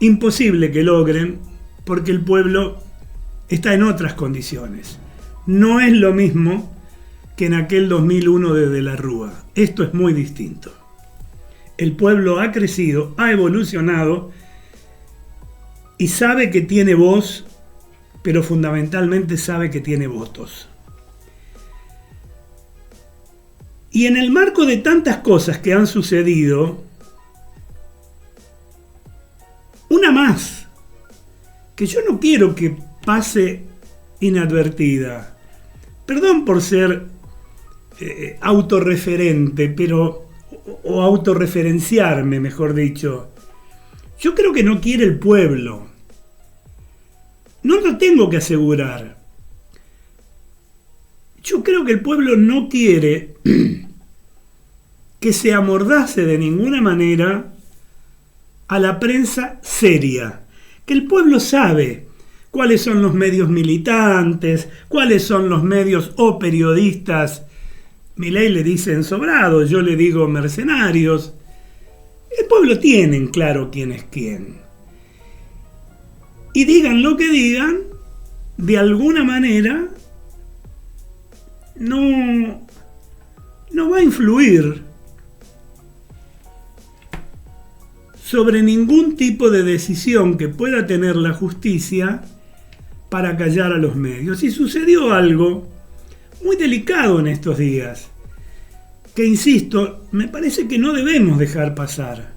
imposible que logren porque el pueblo está en otras condiciones. No es lo mismo que en aquel 2001 de De la Rúa. Esto es muy distinto. El pueblo ha crecido, ha evolucionado y sabe que tiene voz, pero fundamentalmente sabe que tiene votos. Y en el marco de tantas cosas que han sucedido, una más, que yo no quiero que pase inadvertida. Perdón por ser autorreferente, o autorreferenciarme, mejor dicho. Yo creo que no quiere el pueblo. No lo tengo que asegurar. Yo creo que el pueblo no quiere que se amordace de ninguna manera a la prensa seria. Que el pueblo sabe cuáles son los medios militantes, cuáles son los medios o periodistas. Milei le dice ensobrados, yo le digo mercenarios. El pueblo tiene claro quién es quién. Y digan lo que digan, de alguna manera no va a influir sobre ningún tipo de decisión que pueda tener la justicia para callar a los medios. Y sucedió algo muy delicado en estos días, que insisto, me parece que no debemos dejar pasar.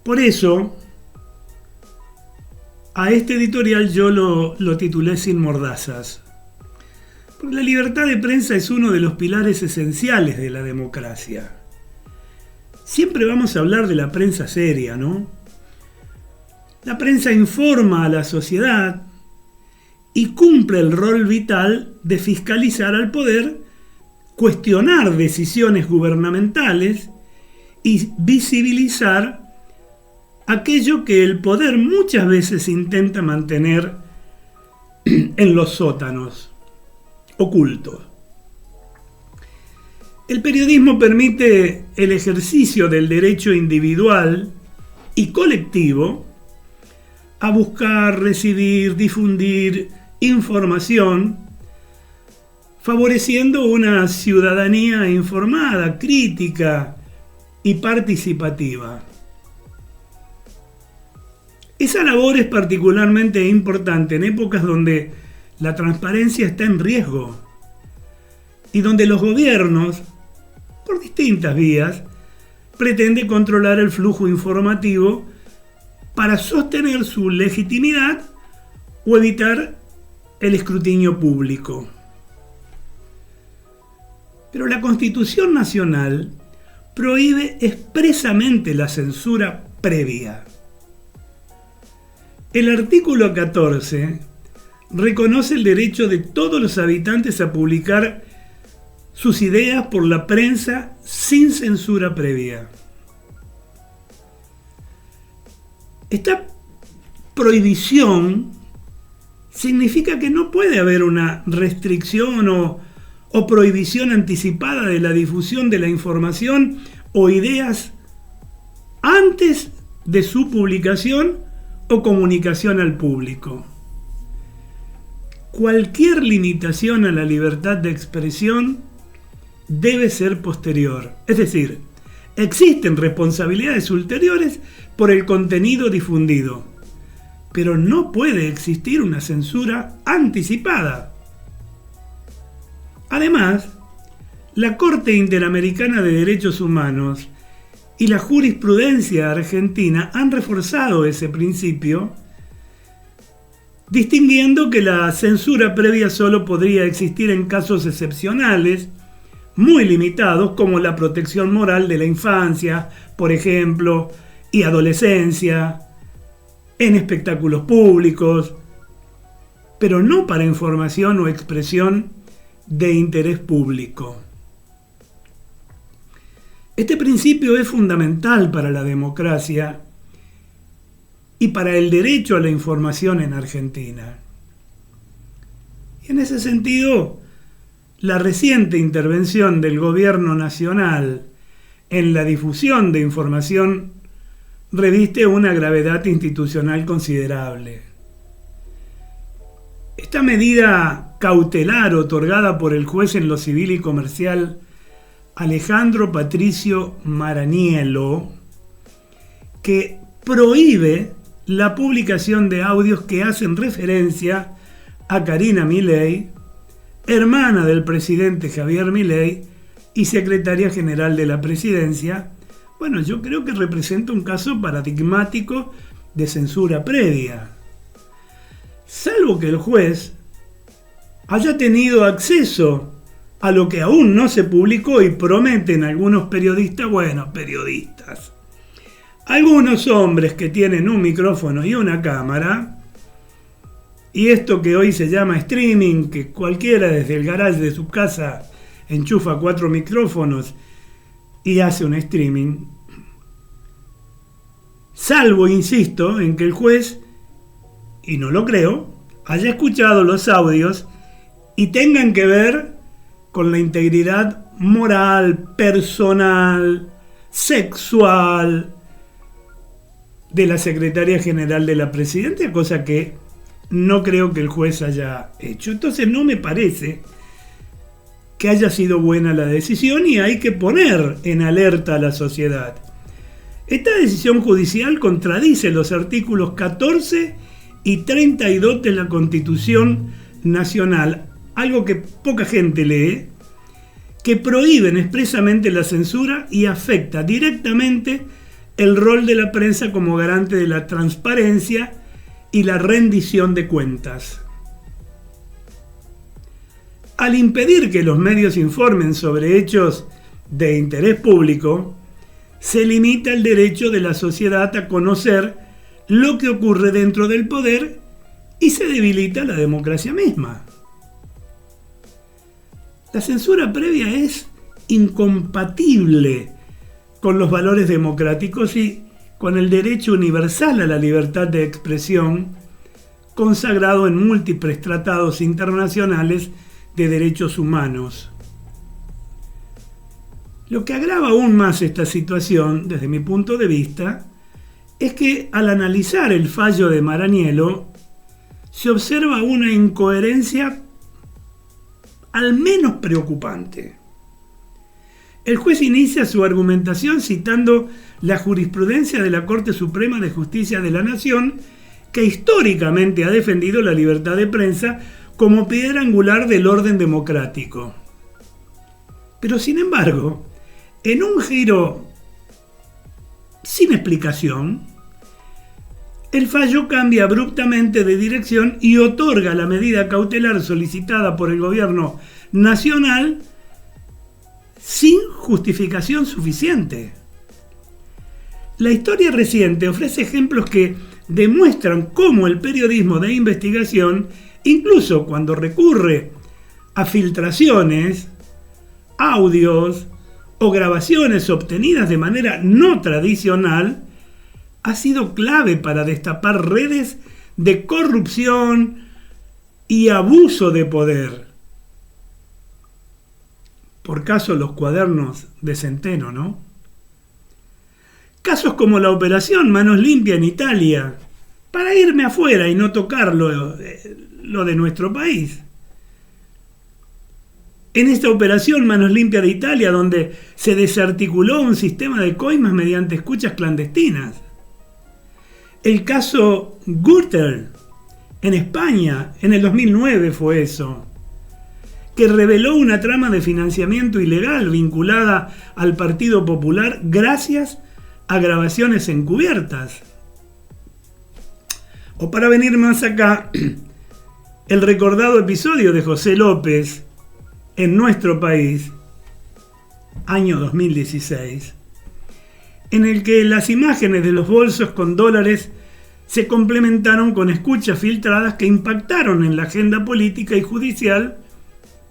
Por eso, a este editorial yo lo titulé Sin mordazas. Porque la libertad de prensa es uno de los pilares esenciales de la democracia. Siempre vamos a hablar de la prensa seria, ¿no? La prensa informa a la sociedad y cumple el rol vital de fiscalizar al poder, cuestionar decisiones gubernamentales y visibilizar aquello que el poder muchas veces intenta mantener en los sótanos, ocultos. El periodismo permite el ejercicio del derecho individual y colectivo a buscar, recibir, difundir información, favoreciendo una ciudadanía informada, crítica y participativa. Esa labor es particularmente importante en épocas donde la transparencia está en riesgo y donde los gobiernos, por distintas vías, pretenden controlar el flujo informativo para sostener su legitimidad o evitar el escrutinio público. Pero la Constitución Nacional prohíbe expresamente la censura previa. El artículo 14 reconoce el derecho de todos los habitantes a publicar sus ideas por la prensa sin censura previa. Esta prohibición significa que no puede haber una restricción o prohibición anticipada de la difusión de la información o ideas antes de su publicación o comunicación al público. Cualquier limitación a la libertad de expresión debe ser posterior. Es decir, existen responsabilidades ulteriores por el contenido difundido, pero no puede existir una censura anticipada. Además, la Corte Interamericana de Derechos Humanos y la jurisprudencia argentina han reforzado ese principio, distinguiendo que la censura previa solo podría existir en casos excepcionales, muy limitados, como la protección moral de la infancia, por ejemplo, y adolescencia, en espectáculos públicos, pero no para información o expresión de interés público. Este principio es fundamental para la democracia y para el derecho a la información en Argentina. Y en ese sentido, la reciente intervención del gobierno nacional en la difusión de información reviste una gravedad institucional considerable. Esta medida cautelar otorgada por el juez en lo civil y comercial Alejandro Patricio Maraniello, que prohíbe la publicación de audios que hacen referencia a Karina Milei, hermana del presidente Javier Milei y secretaria general de la presidencia, bueno, yo creo que representa un caso paradigmático de censura previa. Salvo que el juez haya tenido acceso a lo que aún no se publicó y prometen algunos periodistas, algunos hombres que tienen un micrófono y una cámara, y esto que hoy se llama streaming, que cualquiera desde el garage de su casa enchufa 4 micrófonos y hace un streaming, salvo, insisto, en que el juez, y no lo creo, haya escuchado los audios y tengan que ver con la integridad moral, personal, sexual de la secretaria general de la presidencia, cosa que no creo que el juez haya hecho. Entonces no me parece que haya sido buena la decisión y hay que poner en alerta a la sociedad. Esta decisión judicial contradice los artículos 14 y 32 de la Constitución Nacional, algo que poca gente lee, que prohíben expresamente la censura y afecta directamente el rol de la prensa como garante de la transparencia y la rendición de cuentas. Al impedir que los medios informen sobre hechos de interés público, se limita el derecho de la sociedad a conocer lo que ocurre dentro del poder y se debilita la democracia misma. La censura previa es incompatible con los valores democráticos y con el derecho universal a la libertad de expresión consagrado en múltiples tratados internacionales de derechos humanos. Lo que agrava aún más esta situación, desde mi punto de vista, es que al analizar el fallo de Maraniello se observa una incoherencia al menos preocupante. El juez inicia su argumentación citando la jurisprudencia de la Corte Suprema de Justicia de la Nación, que históricamente ha defendido la libertad de prensa como piedra angular del orden democrático. Pero sin embargo, en un giro sin explicación, el fallo cambia abruptamente de dirección y otorga la medida cautelar solicitada por el gobierno nacional sin justificación suficiente. La historia reciente ofrece ejemplos que demuestran cómo el periodismo de investigación, incluso cuando recurre a filtraciones, audios o grabaciones obtenidas de manera no tradicional, ha sido clave para destapar redes de corrupción y abuso de poder. Por caso los cuadernos de Centeno, ¿no? Casos como la operación Manos Limpias en Italia, para irme afuera y no tocar lo de nuestro país. En esta operación Manos Limpias de Italia, donde se desarticuló un sistema de coimas mediante escuchas clandestinas. El caso Gürtel, en España, en el 2009 fue eso, que reveló una trama de financiamiento ilegal vinculada al Partido Popular gracias a grabaciones encubiertas. O para venir más acá, el recordado episodio de José López en nuestro país, año 2016, en el que las imágenes de los bolsos con dólares se complementaron con escuchas filtradas que impactaron en la agenda política y judicial.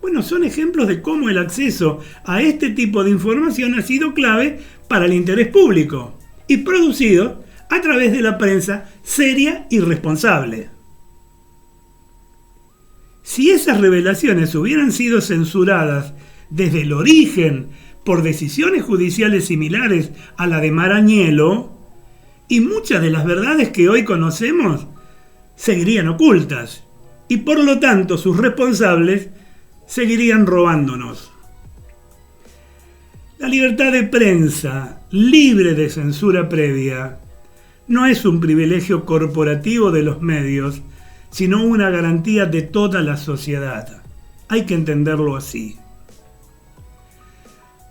Bueno, son ejemplos de cómo el acceso a este tipo de información ha sido clave para el interés público y producido a través de la prensa seria y responsable. Si esas revelaciones hubieran sido censuradas desde el origen por decisiones judiciales similares a la de Maraniello, y muchas de las verdades que hoy conocemos seguirían ocultas, y por lo tanto sus responsables seguirían robándonos. La libertad de prensa, libre de censura previa, no es un privilegio corporativo de los medios, sino una garantía de toda la sociedad. Hay que entenderlo así.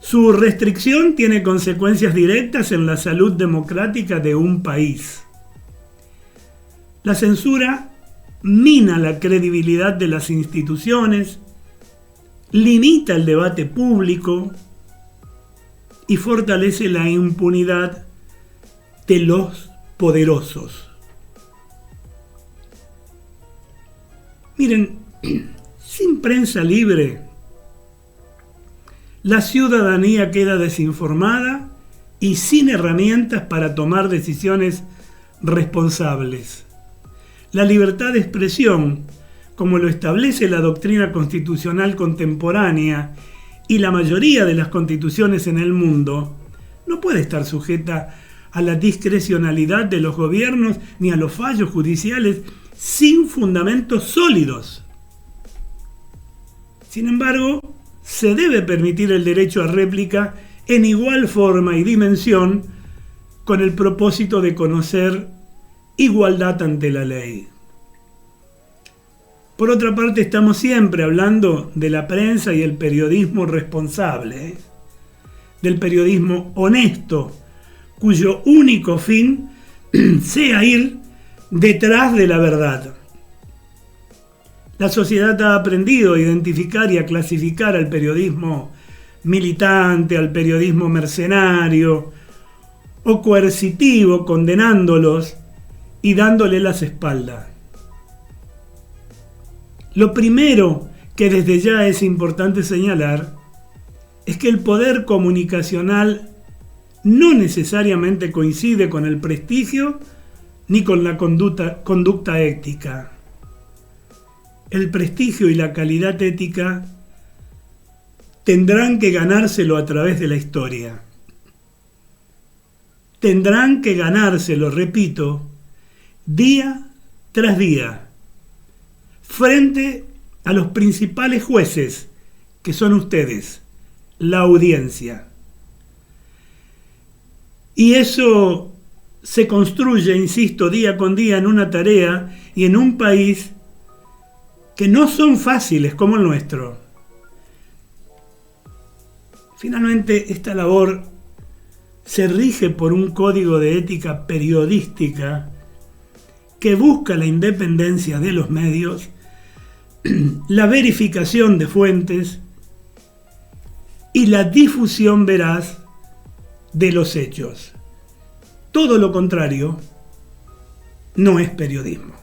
Su restricción tiene consecuencias directas en la salud democrática de un país. La censura mina la credibilidad de las instituciones, limita el debate público y fortalece la impunidad de los poderosos. Miren, sin prensa libre, la ciudadanía queda desinformada y sin herramientas para tomar decisiones responsables. La libertad de expresión, como lo establece la doctrina constitucional contemporánea y la mayoría de las constituciones en el mundo, no puede estar sujeta a la discrecionalidad de los gobiernos ni a los fallos judiciales sin fundamentos sólidos. Sin embargo, se debe permitir el derecho a réplica en igual forma y dimensión con el propósito de conocer igualdad ante la ley. Por otra parte, estamos siempre hablando de la prensa y el periodismo responsable, del periodismo honesto, cuyo único fin sea ir detrás de la verdad. La sociedad ha aprendido a identificar y a clasificar al periodismo militante, al periodismo mercenario o coercitivo, condenándolos y dándole las espaldas. Lo primero que desde ya es importante señalar es que el poder comunicacional no necesariamente coincide con el prestigio ni con la conducta ética. El prestigio y la calidad ética tendrán que ganárselo a través de la historia. Tendrán que ganárselo, repito, día tras día, frente a los principales jueces, que son ustedes, la audiencia. Y eso se construye, insisto, día con día en una tarea y en un país que no son fáciles como el nuestro. Finalmente, esta labor se rige por un código de ética periodística que busca la independencia de los medios, la verificación de fuentes y la difusión veraz de los hechos. Todo lo contrario no es periodismo.